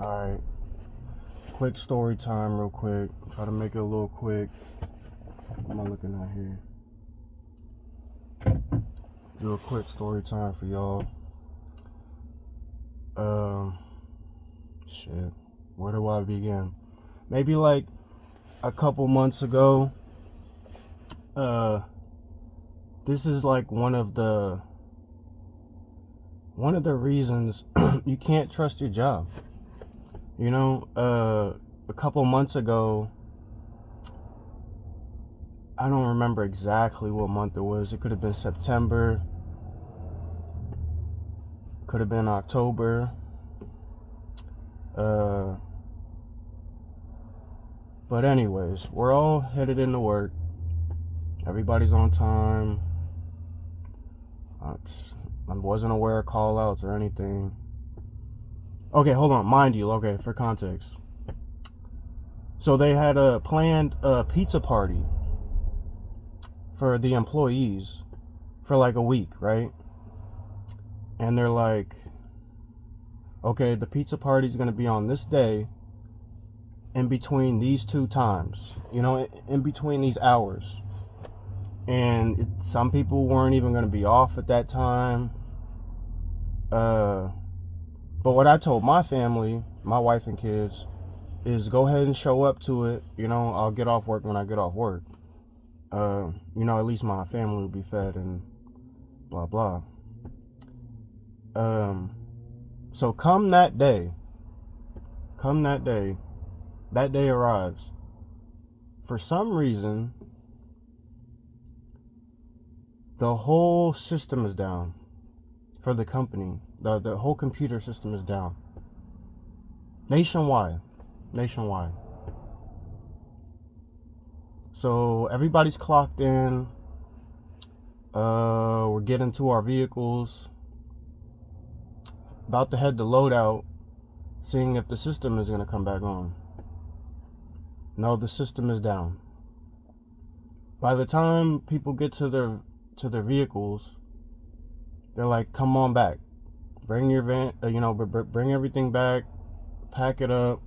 Alright, quick story time real quick. Try to make it a little quick. What am I looking at here? Do a quick story time for y'all. Shit. Where do I begin? Maybe like a couple months ago. This is like one of the reasons you can't trust your job. You know, a couple months ago, I don't remember exactly what month it was. It could have been September, could have been October. But anyways, we're all headed into work. Everybody's on time. I wasn't aware of call outs or anything. Okay, hold on. Mind you, okay, for context. So they had a planned pizza party for the employees for like a week, right? And they're like, okay, the pizza party is going to be on this day in between these two times, you know, in between these hours. And some people weren't even going to be off at that time. But what I told my family, my wife and kids, is go ahead and show up to it. You know, I'll get off work when I get off work. You know, at least my family will be fed and blah, blah. So come that day arrives. For some reason, the whole system is down for the company. The whole computer system is down. Nationwide. So everybody's clocked in. We're getting to our vehicles. About to head to loadout, seeing if the system is going to come back on. No, the system is down. By the time people get to their vehicles, they're like, come on back. Bring your van, bring everything back, pack it up,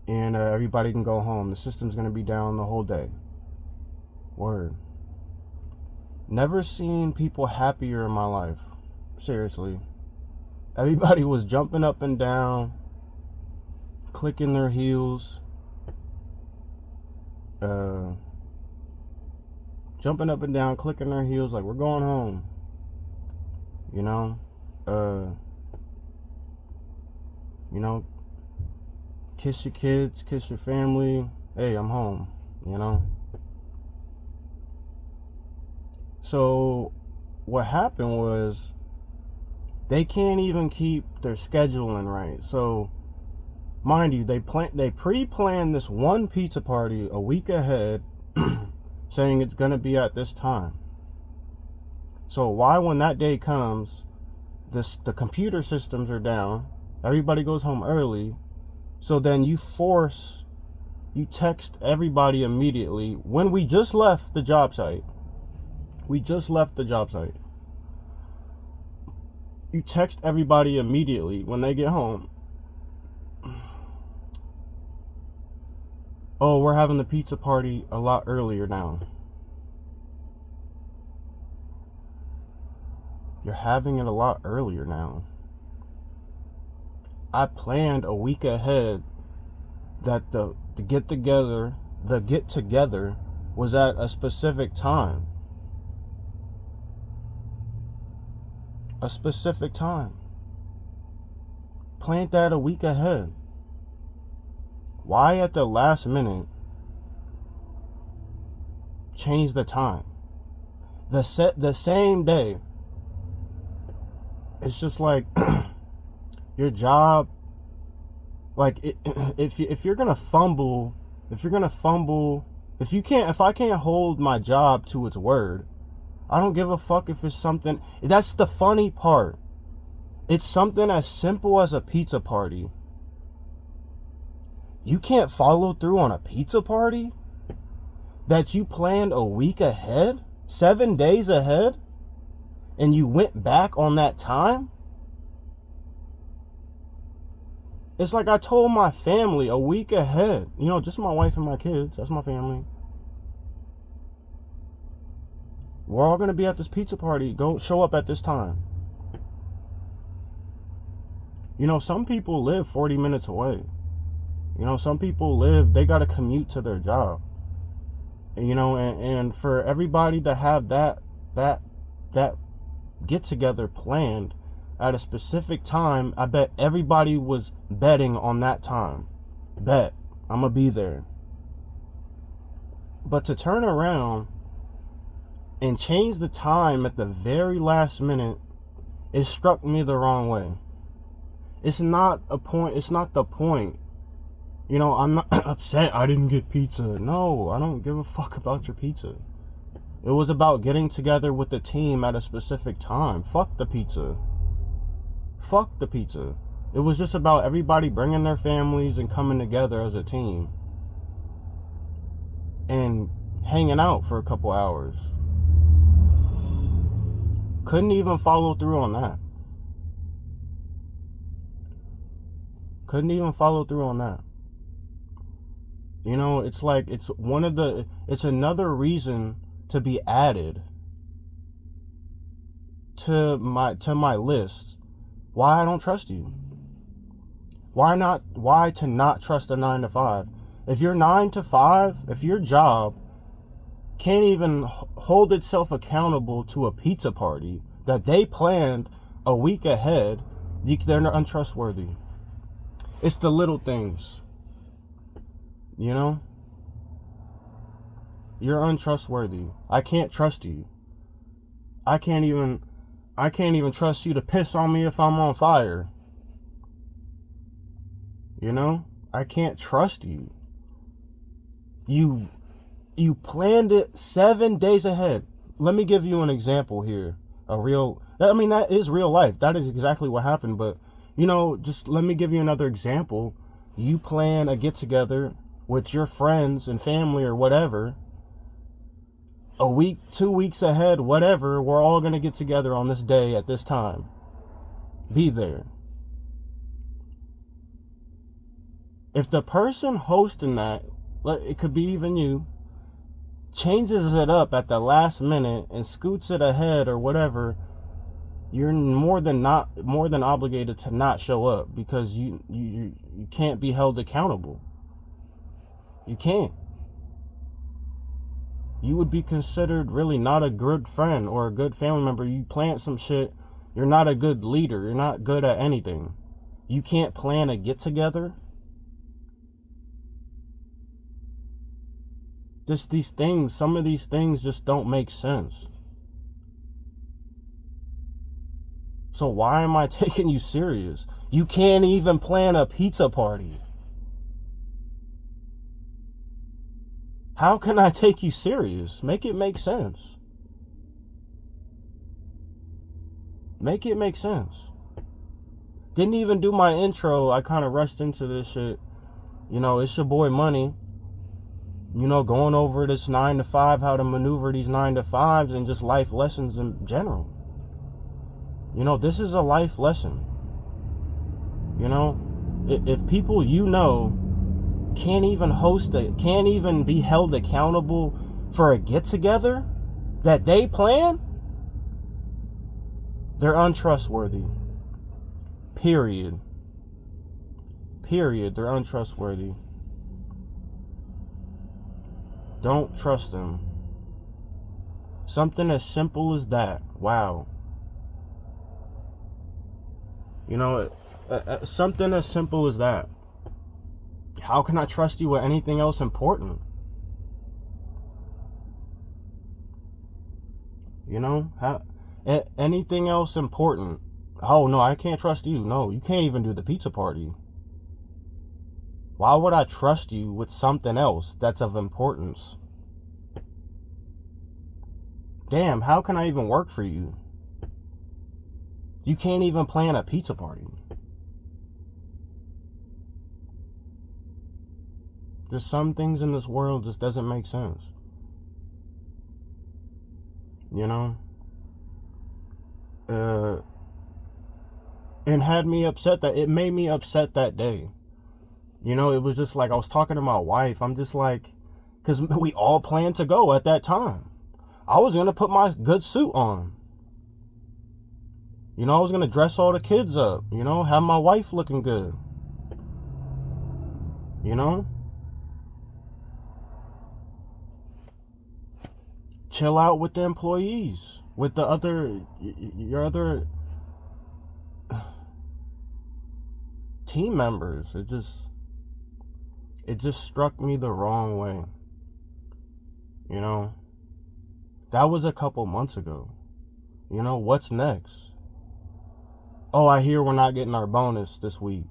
and everybody can go home. The system's going to be down the whole day. Word. Never seen people happier in my life. Seriously. Everybody was jumping up and down, clicking their heels, jumping up and down, clicking their heels like, we're going home. You know, kiss your kids, kiss your family. Hey, I'm home, you know. So what happened was they can't even keep their scheduling right. So mind you, they pre-planned this one pizza party a week ahead saying it's going to be at this time. So why, when that day comes, the computer systems are down, everybody goes home early, so then you text everybody immediately when we just left the job site. You text everybody immediately when they get home. Oh, we're having the pizza party a lot earlier now. You're having it a lot earlier now. I planned a week ahead that the get together was at a specific time. A specific time. Planned that a week ahead. Why at the last minute change the time? The same day. It's just like your job. Like if you're gonna fumble, if I can't hold my job to its word, I don't give a fuck if it's something. That's the funny part. It's something as simple as a pizza party. You can't follow through on a pizza party that you planned a week ahead, 7 days ahead, and you went back on that time? It's like I told my family a week ahead. You know, just my wife and my kids. That's my family. We're all gonna be at this pizza party. Go show up at this time. You know, some people live 40 minutes away. You know, some people they gotta commute to their job. You know, and for everybody to have that get together planned at a specific time, I bet everybody was betting on that time. Bet I'm gonna be there. But to turn around and change the time at the very last minute, it struck me the wrong way. It's not the point. You know, I'm not upset I didn't get pizza. No, I don't give a fuck about your pizza. It was about getting together with the team at a specific time. Fuck the pizza. Fuck the pizza. It was just about everybody bringing their families and coming together as a team. And hanging out for a couple hours. Couldn't even follow through on that. Couldn't even follow through on that. You know, it's like it's another reason to be added to my list. Why I don't trust you. Why to not trust a 9 to 5? If your 9 to 5, if your job can't even hold itself accountable to a pizza party that they planned a week ahead, they're untrustworthy. It's the little things. You know? You're untrustworthy. I can't trust you. I can't even trust you to piss on me if I'm on fire. You know? I can't trust you. You planned it 7 days ahead. Let me give you an example here. That is real life. That is exactly what happened. But, you know, just let me give you another example. You plan a get-together with your friends and family or whatever. A week, 2 weeks ahead, whatever. We're all going to get together on this day at this time. Be there. If the person hosting that, it could be even you, changes it up at the last minute and scoots it ahead or whatever, you're more than obligated to not show up, because you can't be held accountable. You can't. You would be considered really not a good friend or a good family member. You plant some shit, you're not a good leader, you're not good at anything. You can't plan a get-together. Just some of these things just don't make sense. So why am I taking you serious? You can't even plan a pizza party. How can I take you serious? Make it make sense. Make it make sense. Didn't even do my intro. I kind of rushed into this shit. You know, it's your boy Money. You know, going over this 9 to 5, how to maneuver these 9 to 5s and just life lessons in general. You know, this is a life lesson. You know, if people you know can't even be held accountable for a get-together that they plan, they're untrustworthy. Period. They're untrustworthy. Don't trust them. Something as simple as that. Wow. You know, something as simple as that. How can I trust you with anything else important? You know, anything else important? Oh no, I can't trust you. No, you can't even do the pizza party. Why would I trust you with something else that's of importance? Damn, how can I even work for you? You can't even plan a pizza party. There's some things in this world just doesn't make sense. You know? and had me upset. That it made me upset that day. You know, it was just like I was talking to my wife. I'm just like, because we all planned to go at that time. I was going to put my good suit on. You know, I was going to dress all the kids up. You know, have my wife looking good. You know? Chill out with the employees. With the other, your other team members. It just struck me the wrong way. You know? That was a couple months ago. You know, what's next? Oh, I hear we're not getting our bonus this week.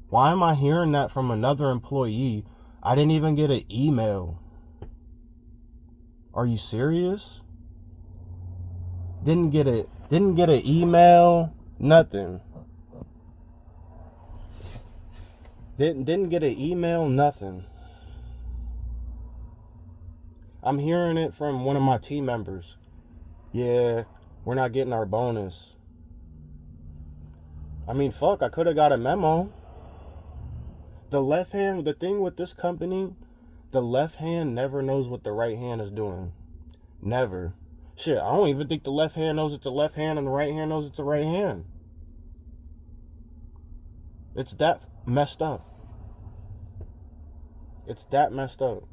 Why am I hearing that from another employee? I didn't even get an email. Are you serious? Didn't get an email, nothing. Didn't get an email, nothing. I'm hearing it from one of my team members. Yeah, we're not getting our bonus. I mean, fuck, I could have got a memo. The thing with this company, the left hand never knows what the right hand is doing. Never. Shit, I don't even think the left hand knows it's a left hand and the right hand knows it's a right hand. It's that messed up. It's that messed up.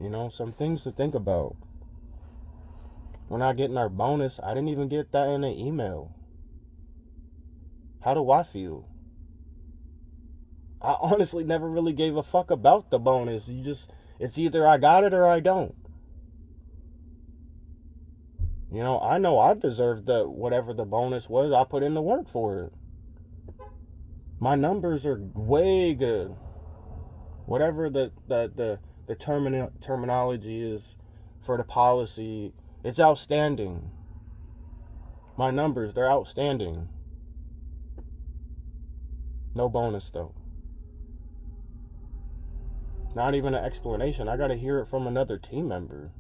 You know, some things to think about. We're not getting our bonus. I didn't even get that in an email. How do I feel? I honestly never really gave a fuck about the bonus. It's either I got it or I don't. You know I deserved whatever the bonus was. I put in the work for it. My numbers are way good. Whatever the terminology is for the policy, it's outstanding. My numbers, they're outstanding. No bonus though. Not even an explanation. I gotta hear it from another team member.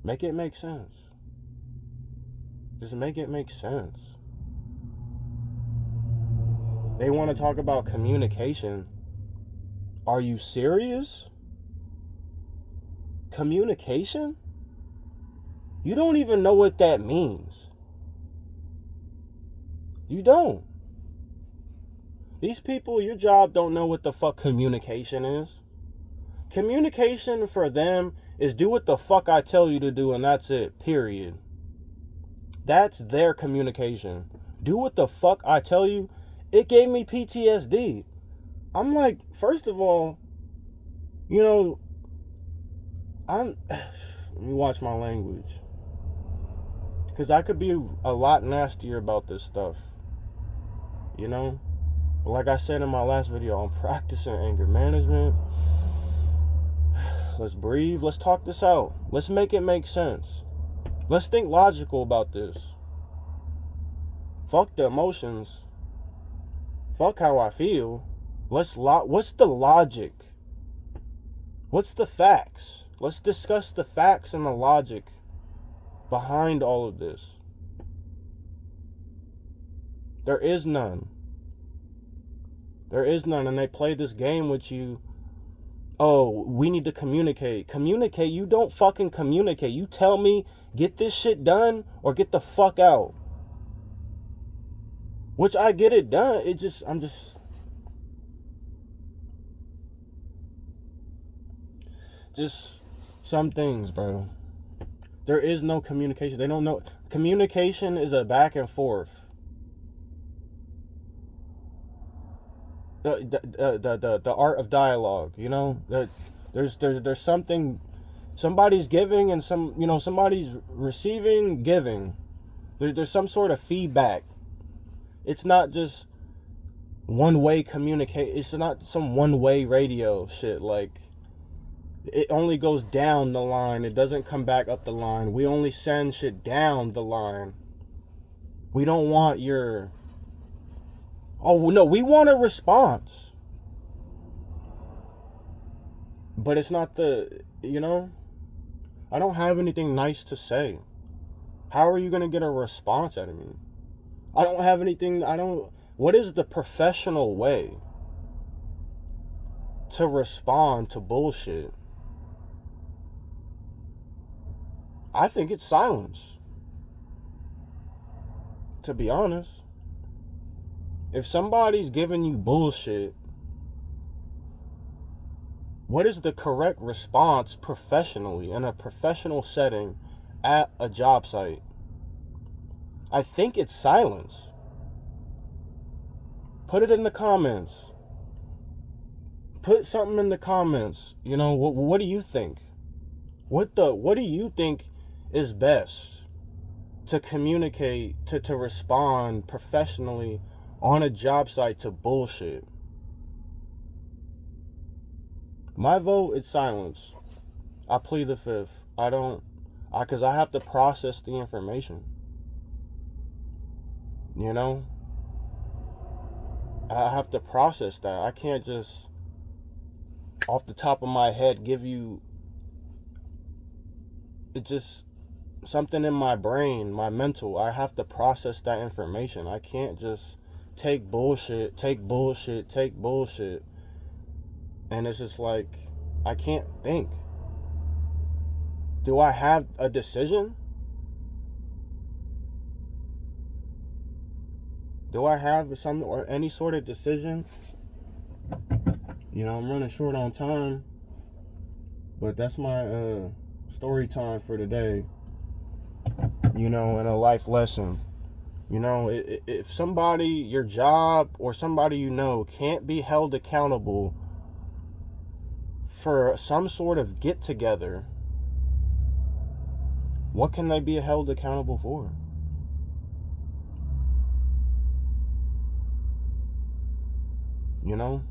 Make it make sense. Just make it make sense. They want to talk about communication. Are you serious? Communication? You don't even know what that means. You don't. These people, your job don't know what the fuck communication is. Communication for them is do what the fuck I tell you to do and that's it, period. That's their communication. Do what the fuck I tell you. It gave me PTSD. I'm like, first of all, you know, let me watch my language. Because I could be a lot nastier about this stuff. You know? But like I said in my last video, I'm practicing anger management. Let's breathe. Let's talk this out. Let's make it make sense. Let's think logical about this. Fuck the emotions. Fuck how I feel. What's the logic? What's the facts? Let's discuss the facts and the logic behind all of this. There is none. There is none, and they play this game with you. Oh, we need to communicate. Communicate? You don't fucking communicate. You tell me, get this shit done or get the fuck out. Which I get it done. I'm just some things, bro. There is no communication. They don't know. Communication is a back and forth. The art of dialogue, you know. There's something. Somebody's giving and somebody's receiving, giving. There's some sort of feedback. It's not just one-way communicate. It's not some one-way radio shit. Like, it only goes down the line. It doesn't come back up the line. We only send shit down the line. We don't want your... Oh, no, we want a response. But it's not the... You know? I don't have anything nice to say. How are you going to get a response out of me? I don't have anything, what is the professional way to respond to bullshit? I think it's silence. To be honest. If somebody's giving you bullshit, what is the correct response professionally in a professional setting at a job site? I think it's silence. Put it in the comments. Put something in the comments. You know, what do you think? What do you think is best to communicate, to respond professionally on a job site to bullshit? My vote is silence. I plead the fifth. Because I have to process the information. You know? I have to process that. I can't just, off the top of my head, give you, it's just something in my brain, my mental. I have to process that information. I can't just take bullshit. And it's just like, I can't think. Do I have a decision? Do I have some or any sort of decision? You know, I'm running short on time, but that's my story time for today. You know, and a life lesson. You know, if somebody, your job or somebody you know, can't be held accountable for some sort of get together, what can they be held accountable for? You know,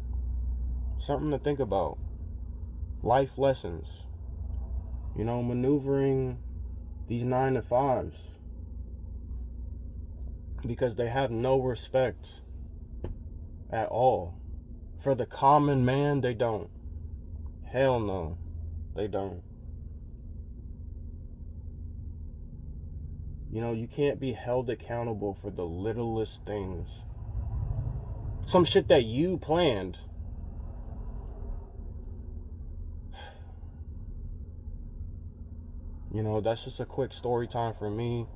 something to think about. Life lessons. You know, maneuvering these 9 to 5s, because they have no respect at all for the common man. They don't. Hell no, they don't. You know, you can't be held accountable for the littlest things. Some shit that you planned. You know, that's just a quick story time for me.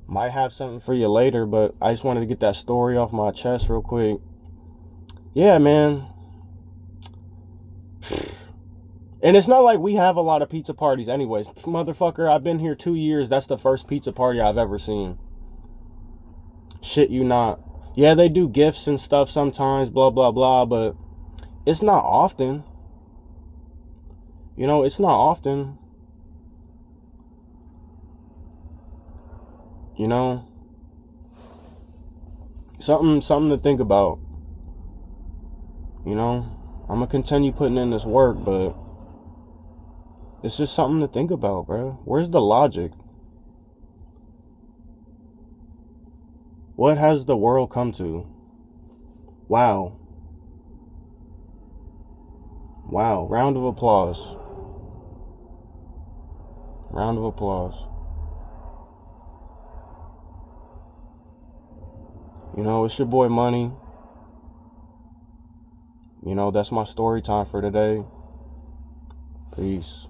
Might have something for you later, but I just wanted to get that story off my chest real quick. Yeah, man. And it's not like we have a lot of pizza parties anyways. Motherfucker, I've been here 2 years. That's the first pizza party I've ever seen. Shit you not. Yeah, they do gifts and stuff sometimes, blah, blah, blah, but it's not often. You know, it's not often. You know? Something to think about. You know? I'm gonna continue putting in this work, but it's just something to think about, bro. Where's the logic? What has the world come to? Wow. Wow. Round of applause. Round of applause. You know, it's your boy Money. You know, that's my story time for today. Peace.